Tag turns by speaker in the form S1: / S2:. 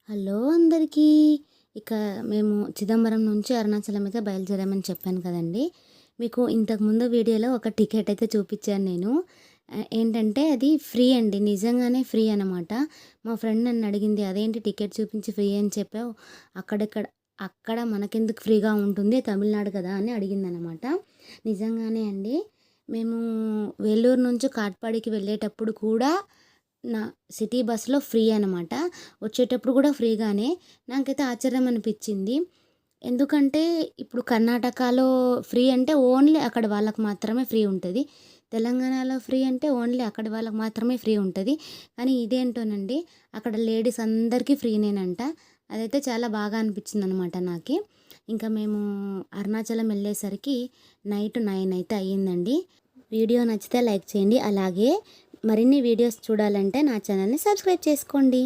S1: Hello అందరికీ. ఇక మేము చిదంబరం నుంచి అరుణాచలం అయితే బయలుదేరామని చెప్పాను కదండీ! మీకు ఇంతకుముందు వీడియోలో ఒక టికెట్ అయితే చూపించాను నేను. ఏంటంటే అది ఫ్రీ అండి. నిజంగానే ఫ్రీ అనమాట. మా ఫ్రెండ్ నన్ను అడిగింది, "అదేంటి టికెట్ చూపించి ఫ్రీ అని చెప్పావు? అక్కడెక్కడ అక్కడ మనకెందుకు ఫ్రీగా ఉంటుంది? తమిళనాడు కదా!" అని అడిగిందనమాట. నిజంగానే అండి. మేము వేలూరు నుంచి కాట్పాడికి వెళ్ళేటప్పుడు కూడా నా సిటీ బస్‌లో ఫ్రీ అనమాట. వచ్చేటప్పుడు కూడా ఫ్రీగానే. నాకైతే ఆశ్చర్యం అనిపిచ్చింది. ఎందుకంటే ఇప్పుడు కర్ణాటకలో ఫ్రీ అంటే ఓన్లీ అక్కడి వాళ్ళకి మాత్రమే ఫ్రీ ఉంటది. తెలంగాణలో ఫ్రీ అంటే ఓన్లీ అక్కడి వాళ్ళకి మాత్రమే ఫ్రీ ఉంటది. కానీ ఇదేంటోనండి అక్కడ లేడీస్ అందరికీ ఫ్రీనేనంట. అదైతే చాలా బాగా అనిపిచ్చిందనమాట నాకి. ఇంకా మేము అరుణాచలం వెళ్ళేసరికి నైట్ 9 అయితే అయ్యిందండి. వీడియో నచ్చితే లైక్ చేయండి. అలాగే మరిన్ని వీడియోస్ చూడాలంటే నా ఛానల్‌ని సబ్స్క్రైబ్ చేసుకోండి.